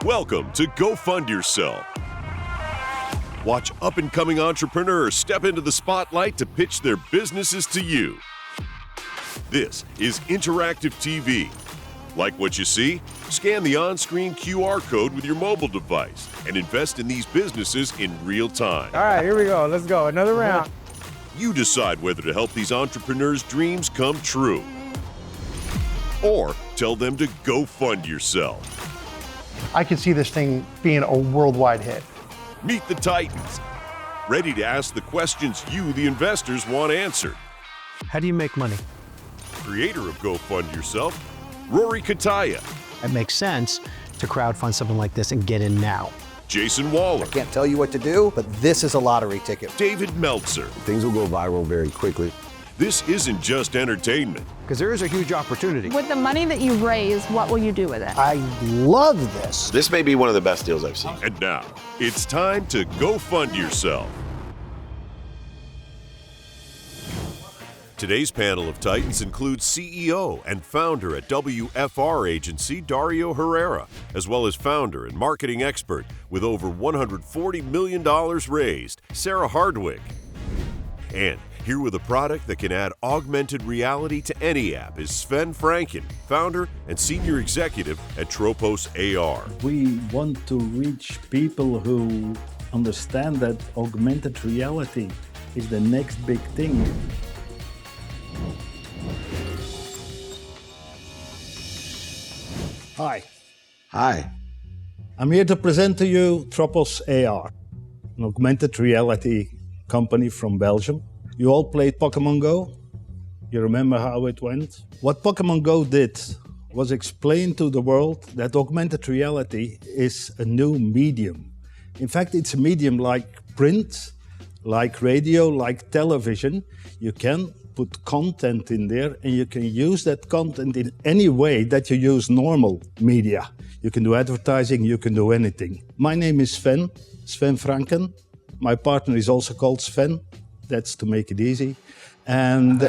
Welcome to Go Fund Yourself. Watch up-and-coming entrepreneurs step into the spotlight to pitch their businesses to you. This is interactive TV. Like what you see? Scan the on-screen QR code with your mobile device and invest in these businesses in real time. All right, here we go. Let's go. Another round. You decide whether to help these entrepreneurs' dreams come true or tell them to go fund yourself. I could see this thing being a worldwide hit. Meet the Titans, ready to ask the questions you, the investors, want answered. How do you make money? Creator of Go Fund Yourself, Rory Kataya. It makes sense to crowdfund something like this and get in now. Jason Waller. Can't tell you what to do, but this is a lottery ticket. David Meltzer. Things will go viral very quickly. This isn't just entertainment. Because there is a huge opportunity. With the money that you raise, what will you do with it? I love this. This may be one of the best deals I've seen. And now, it's time to go fund yourself. Today's panel of Titans includes CEO and founder at WFR agency, Dario Herrera, as well as founder and marketing expert with over $140 million raised, Sarah Hardwick. And here with a product that can add augmented reality to any app is Sven Franken, founder and senior executive at Tropos AR. We want to reach people who understand that augmented reality is the next big thing. Hi. Hi. I'm here to present to you Tropos AR, an augmented reality company from Belgium. You all played Pokemon Go? You remember how it went? What Pokemon Go did was explain to the world that augmented reality is a new medium. In fact, it's a medium like print, like radio, like television. You can put content in there and you can use that content in any way that you use normal media. You can do advertising, you can do anything. My name is Sven Franken. My partner is also called Sven. That's to make it easy. And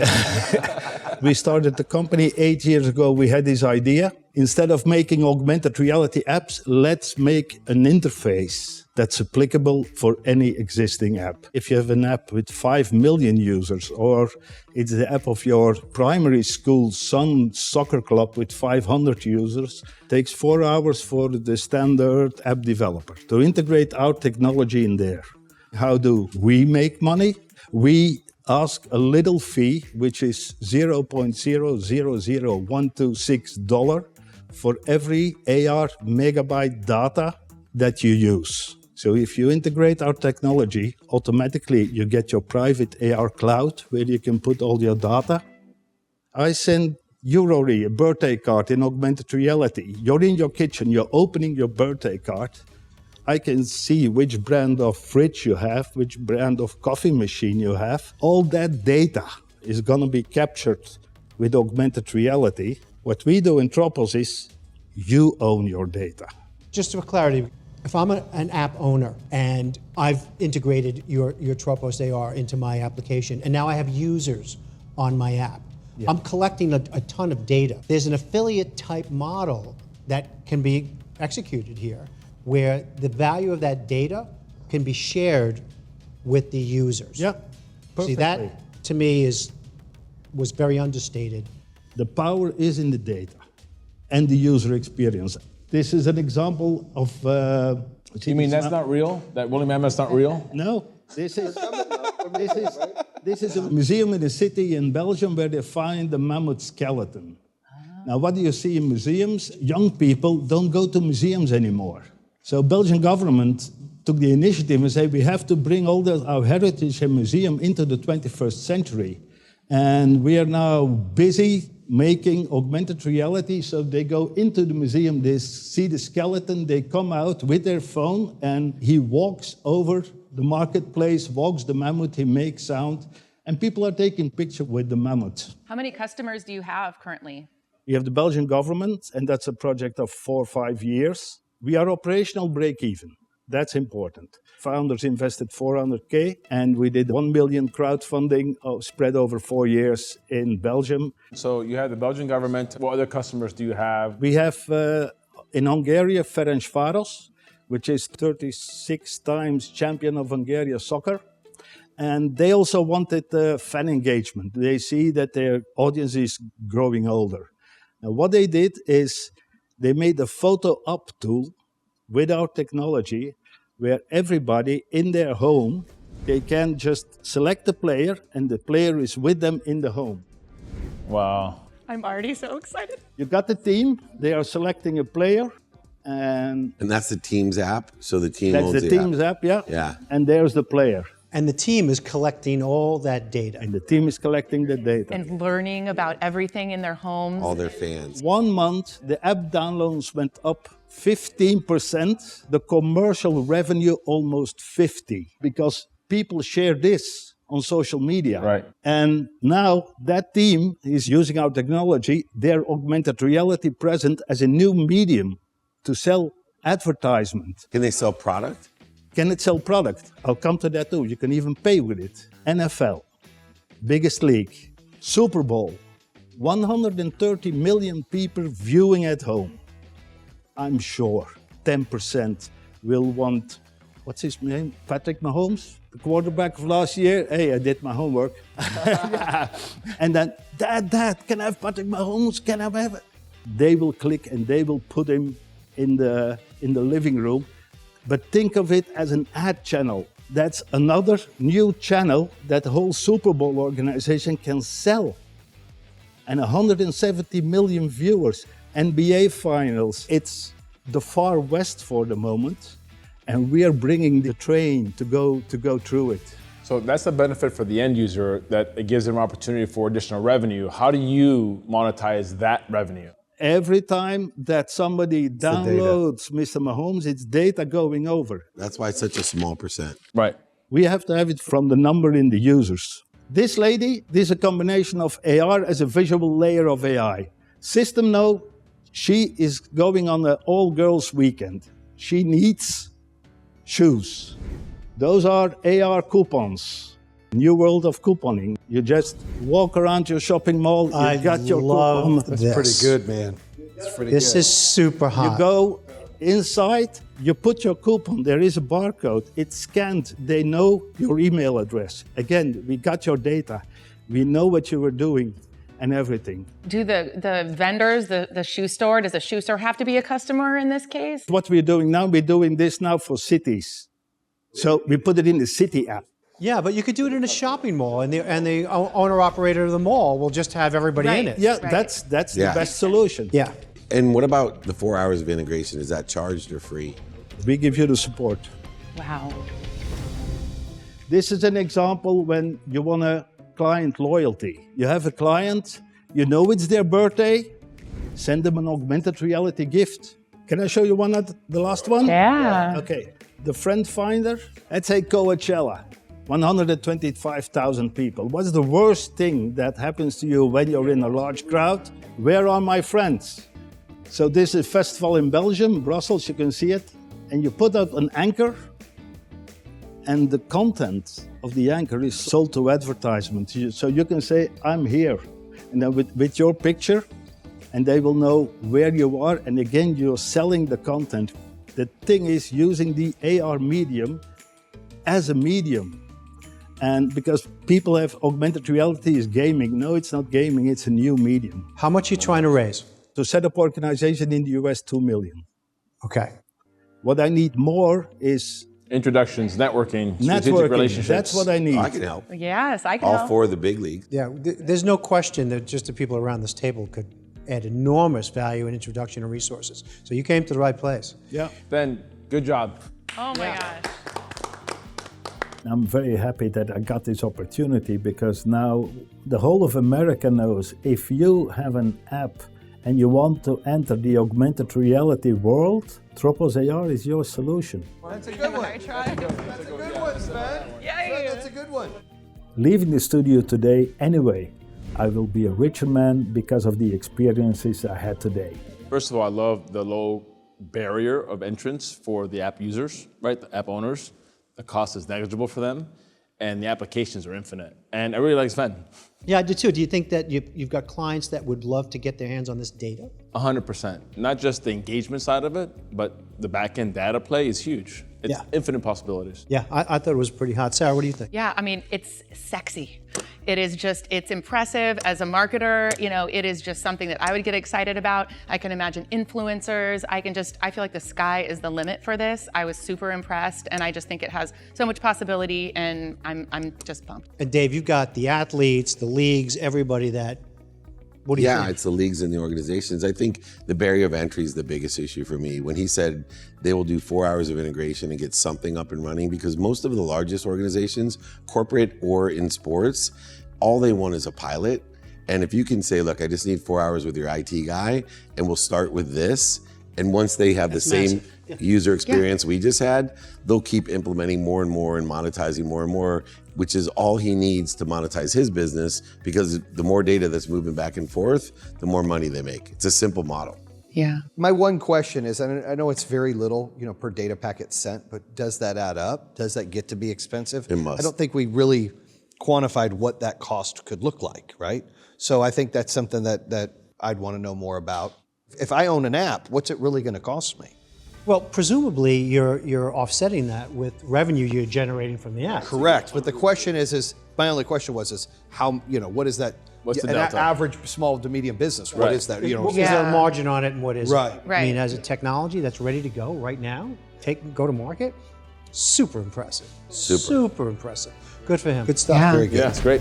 we started the company 8 years ago. We had this idea. Instead of making augmented reality apps, let's make an interface that's applicable for any existing app. If you have an app with 5 million users, or it's the app of your primary school son soccer club with 500 users, it takes 4 hours for the standard app developer to integrate our technology in there. How do we make money? We ask a little fee, which is $0.000126 for every AR megabyte data that you use. So if you integrate our technology, automatically you get your private AR cloud where you can put all your data. I send you, Rory, a birthday card in augmented reality. You're in your kitchen, you're opening your birthday card. I can see which brand of fridge you have, which brand of coffee machine you have. All that data is going to be captured with augmented reality. What we do in Tropos is you own your data. Just for clarity, if I'm an app owner and I've integrated your Tropos AR into my application and now I have users on my app, I'm collecting a ton of data. There's an affiliate type model that can be executed here, where the value of that data can be shared with the users. Yeah, perfectly. See, that to me was very understated. The power is in the data and the user experience. This is an example of... you mean that's not real? That woolly mammoth's not real? No, this is a museum in a city in Belgium where they find the mammoth skeleton. Now, what do you see in museums? Young people don't go to museums anymore. So Belgian government took the initiative and said, we have to bring all our heritage and museum into the 21st century. And we are now busy making augmented reality. So they go into the museum, they see the skeleton, they come out with their phone, and he walks over the marketplace, walks the mammoth, he makes sound, and people are taking pictures with the mammoth. How many customers do you have currently? We have the Belgian government, and that's a project of 4 or 5 years. We are operational break-even. That's important. Founders invested $400K, and we did 1 million crowdfunding spread over 4 years in Belgium. So you have the Belgian government. What other customers do you have? We have in Hungary, Ferencváros, which is 36 times champion of Hungary soccer. And they also wanted fan engagement. They see that their audience is growing older. Now, what they did is they made a photo up tool with our technology where everybody in their home, they can just select the player and the player is with them in the home. Wow. I'm already so excited. You got the team, they are selecting a player, and that's the Teams app, so the team that's owns the Teams app, yeah. Yeah. And there's the player. And the team is collecting all that data. And the team is collecting the data. And learning about everything in their homes. All their fans. 1 month, the app downloads went up 15%, the commercial revenue almost 50%, because people share this on social media. Right. And now that team is using our technology, their augmented reality present as a new medium to sell advertisement. Can they sell product? Can it sell product? I'll come to that too. You can even pay with it. NFL, biggest league, Super Bowl, 130 million people viewing at home. I'm sure 10% will want, what's his name? Patrick Mahomes, the quarterback of last year. Hey, I did my homework. Yeah. And then, Dad, can I have Patrick Mahomes? Can I have it? They will click and they will put him in the living room. But think of it as an ad channel. That's another new channel that the whole Super Bowl organization can sell. And 170 million viewers, NBA finals. It's the far west for the moment. And we are bringing the train to go through it. So that's the benefit for the end user, that it gives them opportunity for additional revenue. How do you monetize that revenue? Every time that somebody downloads Mr. Mahomes, it's data going over. That's why it's such a small percent. Right. We have to have it from the number in the users. This lady, this is a combination of AR as a visual layer of AI. System know she is going on an all-girls weekend. She needs shoes. Those are AR coupons. New world of couponing. You just walk around your shopping mall, you got your coupon. That's Pretty good, man. It's pretty This good. is super hot. You go inside, you put your coupon, there is a barcode, it's scanned, they know your email address. Again, we got your data, we know what you were doing and everything. Do the vendors, the shoe store, does the shoe store have to be a customer in this case? What we're doing now, we're doing this now for cities. So we put it in the city app. Yeah, but you could do it in a shopping mall, and the owner-operator of the mall will just have everybody in it. Yeah, Right. that's the Yeah. best solution. Yeah. And what about the 4 hours of integration? Is that charged or free? We give you the support. Wow. This is an example when you want a client loyalty. You have a client, you know it's their birthday, send them an augmented reality gift. Can I show you one at the last one? Yeah. Okay, the friend finder, let's say Coachella, 125,000 people. What's the worst thing that happens to you when you're in a large crowd? Where are my friends? So this is a festival in Belgium, Brussels, you can see it. And you put out an anchor, and the content of the anchor is sold to advertisement. So you can say, I'm here. And then with your picture, and they will know where you are. And again, you're selling the content. The thing is using the AR medium as a medium. And because people have augmented reality is gaming. No, it's not gaming, it's a new medium. How much are you trying to raise? To set up organization in the US, 2 million. Okay. What I need more is Introductions, networking, strategic relationships. That's what I need. I can help. Yes, I can All help. 4 of the big leagues. Yeah, there's no question that just the people around this table could add enormous value in introduction and resources. So you came to the right place. Yeah. Ben, good job. Oh my gosh. I'm very happy that I got this opportunity because now the whole of America knows if you have an app and you want to enter the augmented reality world, Tropos AR is your solution. That's a good one. That's a good one, Sven. Yay. That's a good one. Leaving the studio today anyway, I will be a richer man because of the experiences I had today. First of all, I love the low barrier of entrance for the app users, right? The app owners. The cost is negligible for them. and the applications are infinite. And I really like Sven. Yeah, I do too. Do you think that you've got clients that would love to get their hands on this data? 100%. Not just the engagement side of it, but the back-end data play is huge. It's infinite possibilities. Yeah, I thought it was pretty hot. Sarah, what do you think? Yeah, I mean, it's sexy. It is just, it's impressive. As a marketer, you know, it is just something that I would get excited about. I can imagine influencers. I feel like the sky is the limit for this. I was super impressed, and I just think it has so much possibility, and I'm just pumped. And Dave, you've got the athletes, the leagues, everybody that, what do you think? Yeah, it's the leagues and the organizations. I think the barrier of entry is the biggest issue for me. When he said they will do 4 hours of integration and get something up and running, because most of the largest organizations, corporate or in sports, all they want is a pilot. And if you can say, look, I just need 4 hours with your IT guy, and we'll start with this. And once they have the same user experience we just had, they'll keep implementing more and more and monetizing more and more, which is all he needs to monetize his business, because the more data that's moving back and forth, the more money they make. It's a simple model. Yeah. My one question is, and I know it's very little, you know, per data packet sent, but does that add up? Does that get to be expensive? It must. I don't think we really quantified what that cost could look like, right? So I think that's something that I'd want to know more about. If I own an app, what's it really going to cost me? Well, presumably you're offsetting that with revenue you're generating from the app. Correct, but the question is my only question is how, you know, what is that? What's the an delta? average small to medium business? What is that? You know, Is there a margin on it, and what is Right. it? Right. I mean, as a technology that's ready to go right now, go to market, super impressive. Super impressive. Good for him. Good stuff. Yeah. Very good. Yeah, it's great.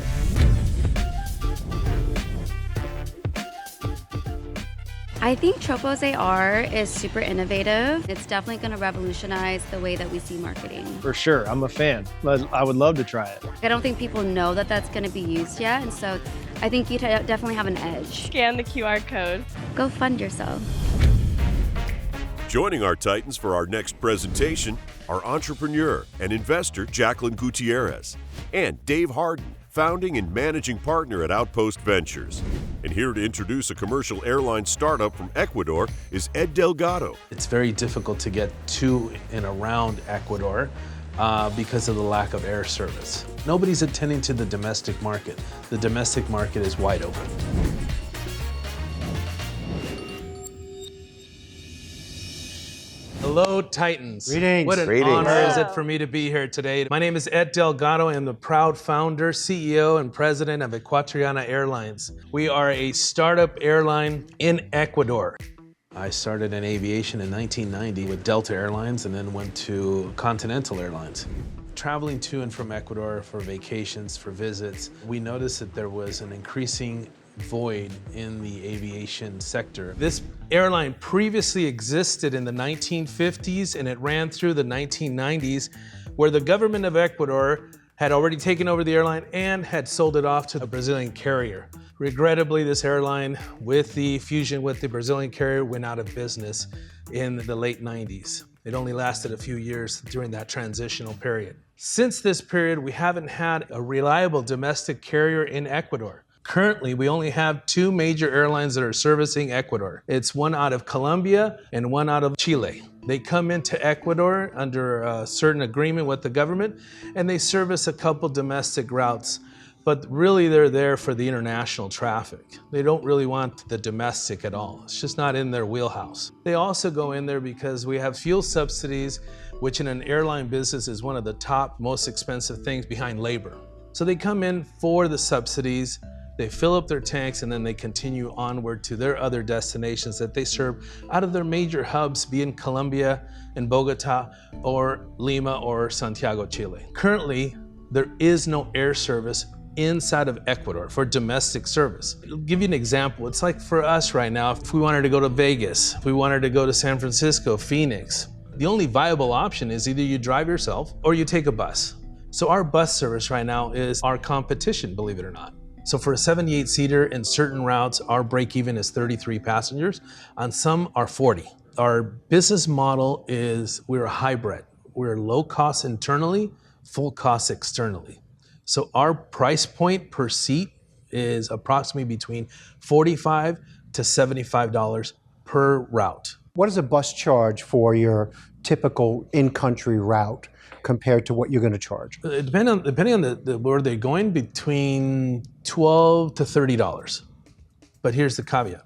I think Tropos AR is super innovative. It's definitely going to revolutionize the way that we see marketing. For sure, I'm a fan. I would love to try it. I don't think people know that that's going to be used yet, and so I think you definitely have an edge. Scan the QR code. Go fund yourself. Joining our Titans for our next presentation are entrepreneur and investor Jacqueline Gutierrez and Dave Harden, founding and managing partner at Outpost Ventures. And here to introduce a commercial airline startup from Ecuador is Ed Delgado. It's very difficult to get to and around Ecuador because of the lack of air service. Nobody's attending to the domestic market. The domestic market is wide open. Hello, Titans. Greetings. What an honor is it for me to be here today. My name is Ed Delgado. I'm the proud founder, CEO, and president of Ecuadorian Airlines. We are a startup airline in Ecuador. I started in aviation in 1990 with Delta Airlines and then went to Continental Airlines. Traveling to and from Ecuador for vacations, for visits, we noticed that there was an increasing void in the aviation sector. This airline previously existed in the 1950s and it ran through the 1990s, where the government of Ecuador had already taken over the airline and had sold it off to a Brazilian carrier. Regrettably, this airline, with the fusion with the Brazilian carrier, went out of business in the late 90s. It only lasted a few years during that transitional period. Since this period, we haven't had a reliable domestic carrier in Ecuador. Currently, we only have two major airlines that are servicing Ecuador. It's one out of Colombia and one out of Chile. They come into Ecuador under a certain agreement with the government, and they service a couple domestic routes, but really they're there for the international traffic. They don't really want the domestic at all. It's just not in their wheelhouse. They also go in there because we have fuel subsidies, which in an airline business is one of the top most expensive things behind labor. So they come in for the subsidies, they fill up their tanks, and then they continue onward to their other destinations that they serve out of their major hubs, be in Colombia, in Bogota, or Lima, or Santiago, Chile. Currently, there is no air service inside of Ecuador for domestic service. I'll give you an example. It's like for us right now, if we wanted to go to Vegas, if we wanted to go to San Francisco, Phoenix, the only viable option is either you drive yourself or you take a bus. So our bus service right now is our competition, believe it or not. So for a 78-seater in certain routes, our break-even is 33 passengers. On some are 40. Our business model is we're a hybrid. We're low cost internally, full cost externally. So our price point per seat is approximately between $45 to $75 per route. What does a bus charge for your typical in-country route compared to what you're going to charge? Depending on where they're going, between $12 to $30. But here's the caveat.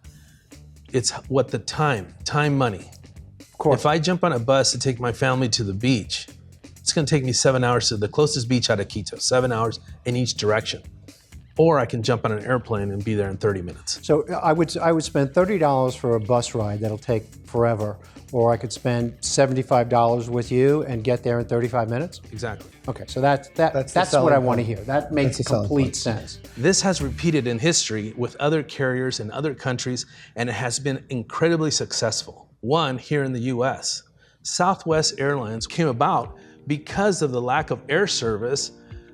It's what the time money. Of course. If I jump on a bus to take my family to the beach, it's going to take me 7 hours to the closest beach out of Quito, 7 hours in each direction. Or I can jump on an airplane and be there in 30 minutes. So I would spend $30 for a bus ride that'll take forever, or I could spend $75 with you and get there in 35 minutes? Exactly. Okay, so that's what I want to hear. That makes complete sense. This has repeated in history with other carriers in other countries, and it has been incredibly successful. One, here in the US, Southwest Airlines came about because of the lack of air service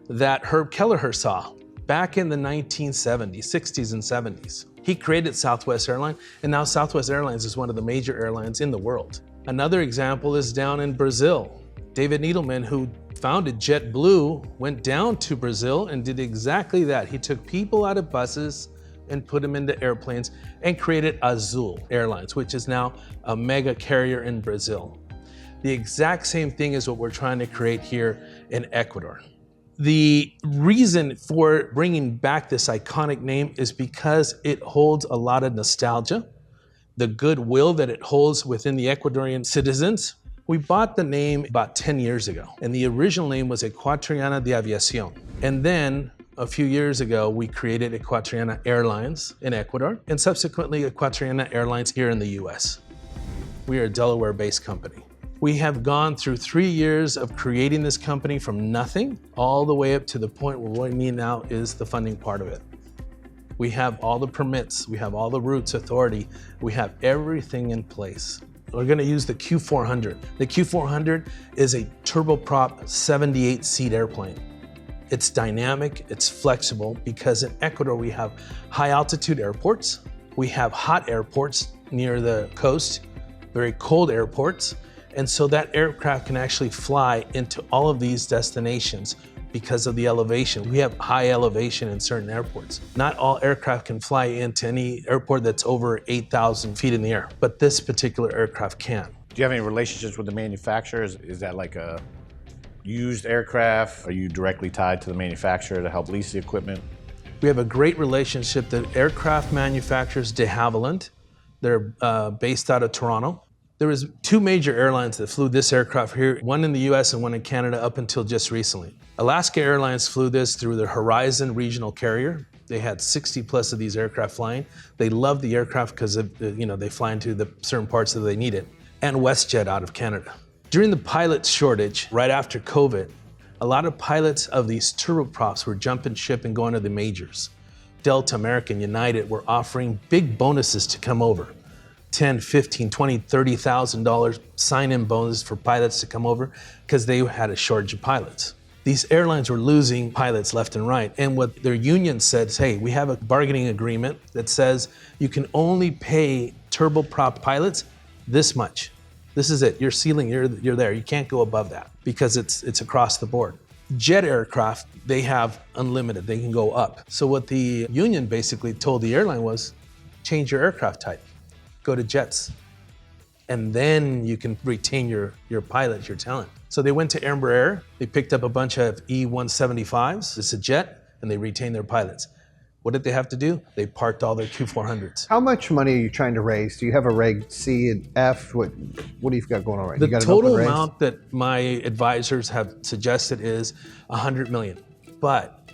that Herb Kelleher saw back in the 1970s, 60s and 70s. He created Southwest Airlines, and now Southwest Airlines is one of the major airlines in the world. Another example is down in Brazil. David Needleman, who founded JetBlue, went down to Brazil and did exactly that. He took people out of buses and put them into airplanes and created Azul Airlines, which is now a mega carrier in Brazil. The exact same thing is what we're trying to create here in Ecuador. The reason for bringing back this iconic name is because it holds a lot of nostalgia, the goodwill that it holds within the Ecuadorian citizens. We bought the name about 10 years ago, and the original name was Ecuadorian Aviation. And then a few years ago, we created Ecuadorian Airlines in Ecuador, and subsequently Ecuadorian Airlines here in the US. We are a Delaware-based company. We have gone through 3 years of creating this company from nothing all the way up to the point where what we need now is the funding part of it. We have all the permits, we have all the routes authority, we have everything in place. We're gonna use the Q400. The Q400 is a turboprop 78-seat airplane. It's dynamic, it's flexible, because in Ecuador we have high altitude airports, we have hot airports near the coast, very cold airports, and so that aircraft can actually fly into all of these destinations because of the elevation. We have high elevation in certain airports. Not all aircraft can fly into any airport that's over 8,000 feet in the air, but this particular aircraft can. Do you have any relationships with the manufacturers? Is that like a used aircraft? Are you directly tied to the manufacturer to help lease the equipment? We have a great relationship. The aircraft manufacturers, de Havilland, they're based out of Toronto. There was 2 major airlines that flew this aircraft here, one in the US and one in Canada up until just recently. Alaska Airlines flew this through the Horizon regional carrier. They had 60 plus of these aircraft flying. They loved the aircraft because they fly into the certain parts that they need it. And WestJet out of Canada. During the pilot shortage, right after COVID, a lot of pilots of these turboprops were jumping ship and going to the majors. Delta, American, United were offering big bonuses to come over. $10, $15, $20, $30,000 sign-in bonus for pilots to come over because they had a shortage of pilots. These airlines were losing pilots left and right. And what their union said is, hey, we have a bargaining agreement that says you can only pay turboprop pilots this much. This is it, your ceiling, you're there. You can't go above that because it's across the board. Jet aircraft, they have unlimited, they can go up. So what the union basically told the airline was, change your aircraft type. Go to jets, and then you can retain your pilot, your talent. So they went to Embraer, they picked up a bunch of E175s, it's a jet, and they retained their pilots. What did they have to do? They parked all their Q400s. How much money are you trying to raise? Do you have a reg C and F? What do you got going on right now? The total amount that my advisors have suggested is $100 million, but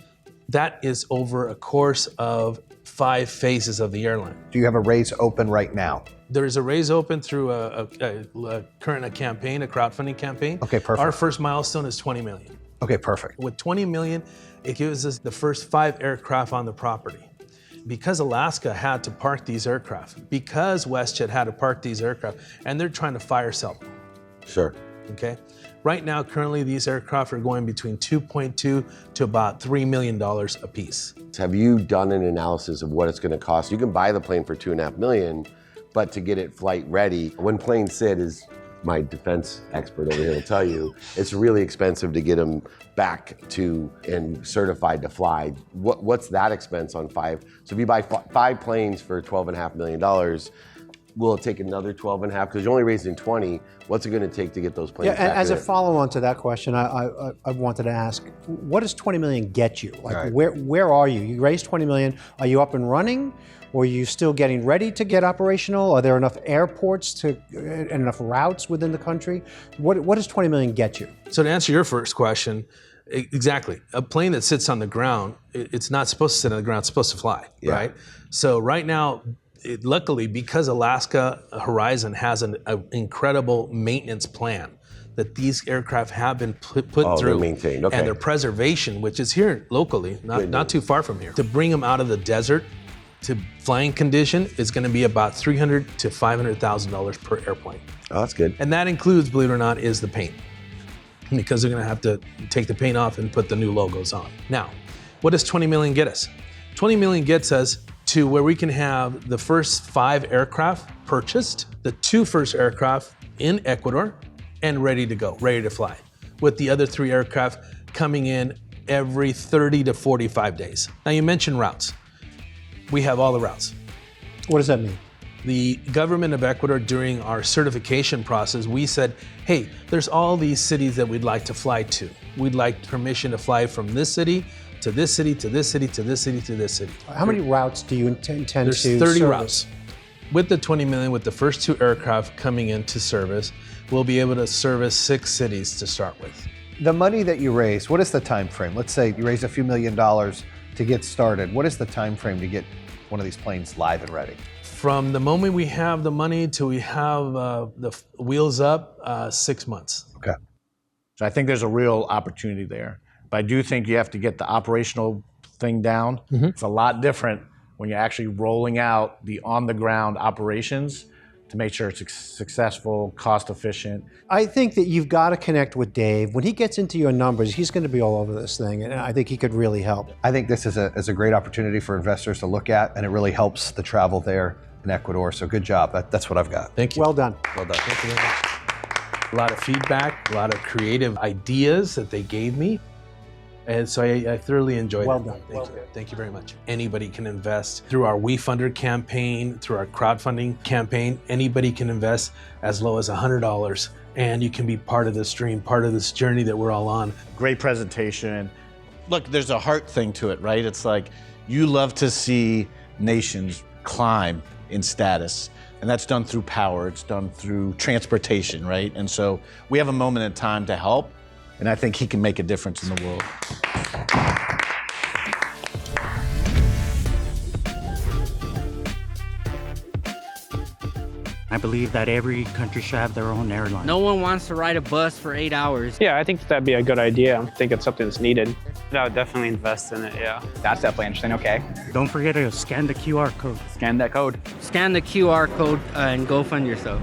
that is over a course of 5 phases of the airline. Do you have a raise open right now? There is a raise open through a current campaign, a crowdfunding campaign. Okay, perfect. Our first milestone is 20 million. Okay, perfect. With 20 million, it gives us the first 5 aircraft on the property. Because Alaska had to park these aircraft, because WestJet had to park these aircraft, and they're trying to fire sell them. Sure. Okay. Right now, currently, these aircraft are going between $2.2 to about $3 million a piece. Have you done an analysis of what it's going to cost? You can buy the plane for $2.5 million, but to get it flight ready, when planes sit, as my defense expert over here will tell you, it's really expensive to get them back to and certified to fly. What's that expense on 5? So if you buy 5 planes for $12.5 million, will it take another 12 and a half? Because you're only raising 20. What's it going to take to get those planes Yeah, and back as a in? follow-on to that question, I wanted to ask, what does 20 million get you? Like, Right. where are you? You raised 20 million. Are you up and running? Or are you still getting ready to get operational? Are there enough airports and enough routes within the country? What does 20 million get you? So to answer your first question, exactly. A plane that sits on the ground, it's not supposed to sit on the ground, it's supposed to fly, right? So right now, luckily, because Alaska Horizon has an incredible maintenance plan that these aircraft have been put through, they're maintained, okay. and their preservation, which is here locally, not too far from here. To bring them out of the desert to flying condition is going to be about $300,000 to $500,000 per airplane. Oh, that's good. And that includes, believe it or not, is the paint, because they're going to have to take the paint off and put the new logos on. Now, what does 20 million get us? 20 million gets us to where we can have the first 5 aircraft purchased, the 2 first aircraft in Ecuador, and ready to go, ready to fly, with the other 3 aircraft coming in every 30 to 45 days. Now, you mentioned routes. We have all the routes. What does that mean? The government of Ecuador, during our certification process, we said, hey, there's all these cities that we'd like to fly to. We'd like permission to fly from this city to this city to this city to this city to this city. How many routes do you intend There's to 30 service? routes. With the 20 million, with the first 2 aircraft coming into service, we'll be able to service 6 cities to start with. The money that you raise, what is the time frame? Let's say you raise a few $1 million to get started. What is the time frame to get one of these planes live and ready? From the moment we have the money till we have the wheels up, 6 months. Okay. So I think there's a real opportunity there. But I do think you have to get the operational thing down. It's a lot different when you're actually rolling out the on-the-ground operations to make sure it's successful, cost-efficient. I think that you've got to connect with Dave. When he gets into your numbers, he's going to be all over this thing, and I think he could really help. I think this is a great opportunity for investors to look at, and it really helps the travel there in Ecuador. So good job. That's what I've got. Thank you. Well done. Well done. Thank you very much. A lot of feedback, a lot of creative ideas that they gave me. And so I thoroughly enjoyed Well it. done. Thank you very much. Anybody can invest through our WeFunder campaign, through our crowdfunding campaign. Anybody can invest as low as $100, and you can be part of this dream, part of this journey that we're all on. Great presentation. Look, there's a heart thing to it, right? It's like you love to see nations climb in status. And that's done through power, it's done through transportation, right? And so we have a moment in time to help, and I think he can make a difference in the world. I believe that every country should have their own airline. No one wants to ride a bus for 8 hours. Yeah, I think that'd be a good idea. I think it's something that's needed. I would definitely invest in it, yeah. That's definitely interesting, okay. Don't forget to scan the QR code. Scan that code. Scan the QR code and go fund yourself.